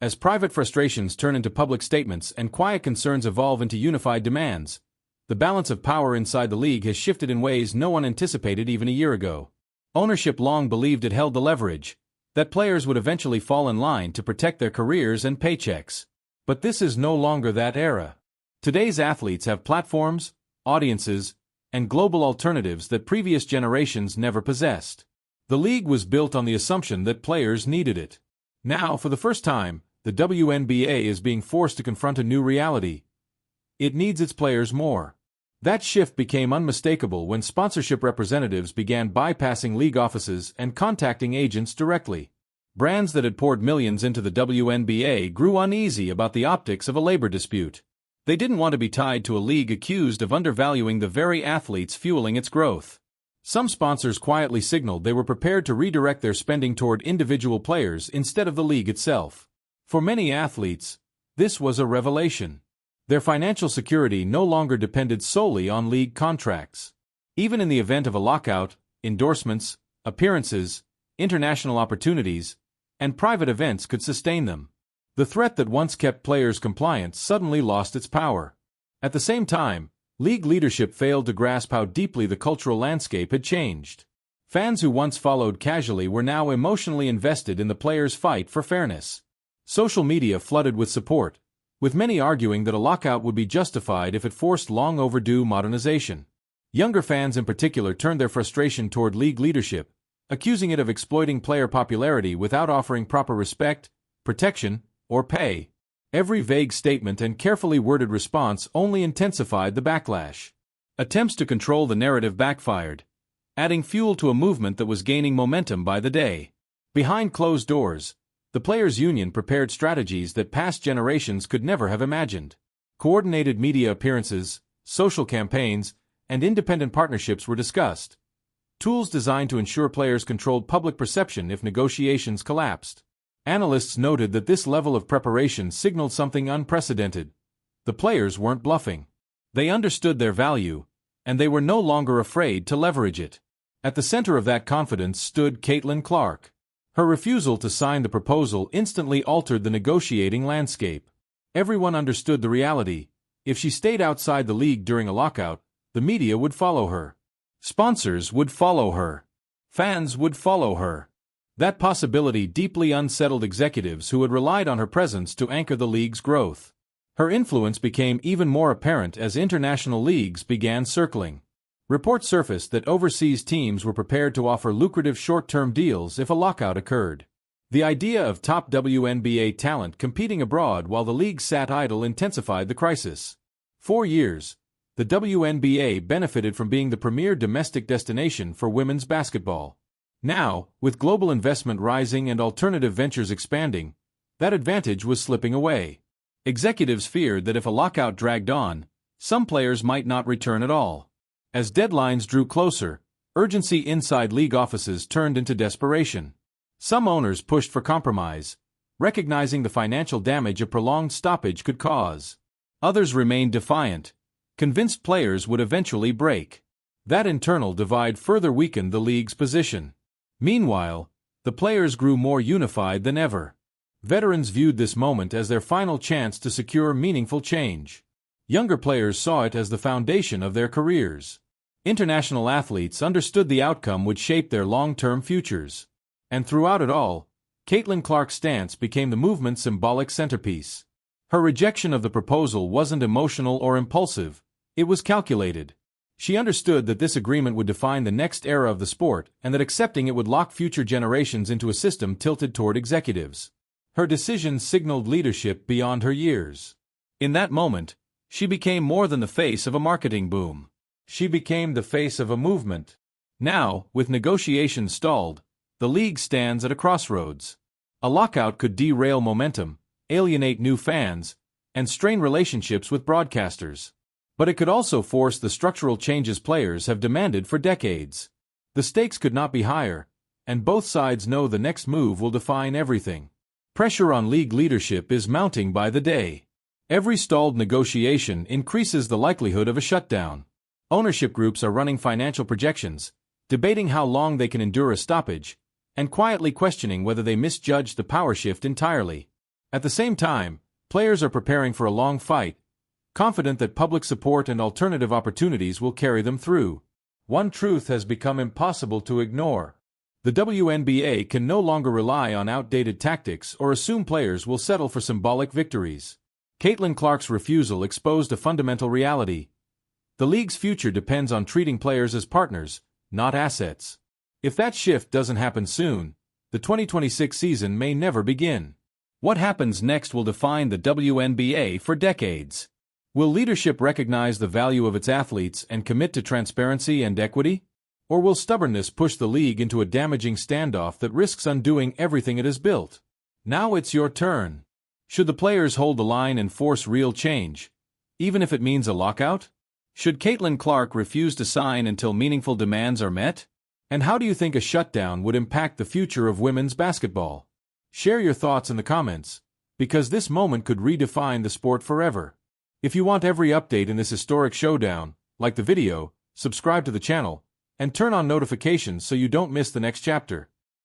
As private frustrations turn into public statements and quiet concerns evolve into unified demands, the balance of power inside the league has shifted in ways no one anticipated even a year ago. Ownership long believed it held the leverage, that players would eventually fall in line to protect their careers and paychecks. But this is no longer that era. Today's athletes have platforms, audiences, and global alternatives that previous generations never possessed. The league was built on the assumption that players needed it. Now, for the first time, the WNBA is being forced to confront a new reality. It needs its players more. That shift became unmistakable when sponsorship representatives began bypassing league offices and contacting agents directly. Brands that had poured millions into the WNBA grew uneasy about the optics of a labor dispute. They didn't want to be tied to a league accused of undervaluing the very athletes fueling its growth. Some sponsors quietly signaled they were prepared to redirect their spending toward individual players instead of the league itself. For many athletes, this was a revelation. Their financial security no longer depended solely on league contracts. Even in the event of a lockout, endorsements, appearances, international opportunities, and private events could sustain them. The threat that once kept players compliant suddenly lost its power. At the same time, league leadership failed to grasp how deeply the cultural landscape had changed. Fans who once followed casually were now emotionally invested in the players' fight for fairness. Social media flooded with support, with many arguing that a lockout would be justified if it forced long-overdue modernization. Younger fans in particular turned their frustration toward league leadership, accusing it of exploiting player popularity without offering proper respect, protection, or pay. Every vague statement and carefully worded response only intensified the backlash. Attempts to control the narrative backfired, adding fuel to a movement that was gaining momentum by the day. Behind closed doors, the players' union prepared strategies that past generations could never have imagined. Coordinated media appearances, social campaigns, and independent partnerships were discussed. Tools designed to ensure players controlled public perception if negotiations collapsed. Analysts noted that this level of preparation signaled something unprecedented. The players weren't bluffing. They understood their value, and they were no longer afraid to leverage it. At the center of that confidence stood Caitlin Clark. Her refusal to sign the proposal instantly altered the negotiating landscape. Everyone understood the reality. If she stayed outside the league during a lockout, the media would follow her. Sponsors would follow her. Fans would follow her. That possibility deeply unsettled executives who had relied on her presence to anchor the league's growth. Her influence became even more apparent as international leagues began circling. Reports surfaced that overseas teams were prepared to offer lucrative short-term deals if a lockout occurred. The idea of top WNBA talent competing abroad while the league sat idle intensified the crisis. For years, the WNBA benefited from being the premier domestic destination for women's basketball. Now, with global investment rising and alternative ventures expanding, that advantage was slipping away. Executives feared that if a lockout dragged on, some players might not return at all. As deadlines drew closer, urgency inside league offices turned into desperation. Some owners pushed for compromise, recognizing the financial damage a prolonged stoppage could cause. Others remained defiant, convinced players would eventually break. That internal divide further weakened the league's position. Meanwhile, the players grew more unified than ever. Veterans viewed this moment as their final chance to secure meaningful change. Younger players saw it as the foundation of their careers. International athletes understood the outcome would shape their long-term futures. And throughout it all, Caitlin Clark's stance became the movement's symbolic centerpiece. Her rejection of the proposal wasn't emotional or impulsive, it was calculated. She understood that this agreement would define the next era of the sport and that accepting it would lock future generations into a system tilted toward executives. Her decision signaled leadership beyond her years. In that moment, she became more than the face of a marketing boom. She became the face of a movement. Now, with negotiations stalled, the league stands at a crossroads. A lockout could derail momentum, alienate new fans, and strain relationships with broadcasters. But it could also force the structural changes players have demanded for decades. The stakes could not be higher, and both sides know the next move will define everything. Pressure on league leadership is mounting by the day. Every stalled negotiation increases the likelihood of a shutdown. Ownership groups are running financial projections, debating how long they can endure a stoppage, and quietly questioning whether they misjudged the power shift entirely. At the same time, players are preparing for a long fight, confident that public support and alternative opportunities will carry them through. One truth has become impossible to ignore. The WNBA can no longer rely on outdated tactics or assume players will settle for symbolic victories. Caitlin Clark's refusal exposed a fundamental reality. The league's future depends on treating players as partners, not assets. If that shift doesn't happen soon, the 2026 season may never begin. What happens next will define the WNBA for decades. Will leadership recognize the value of its athletes and commit to transparency and equity? Or will stubbornness push the league into a damaging standoff that risks undoing everything it has built? Now it's your turn. Should the players hold the line and force real change, even if it means a lockout? Should Caitlin Clark refuse to sign until meaningful demands are met? And how do you think a shutdown would impact the future of women's basketball? Share your thoughts in the comments, because this moment could redefine the sport forever. If you want every update in this historic showdown, like the video, subscribe to the channel, and turn on notifications so you don't miss the next chapter.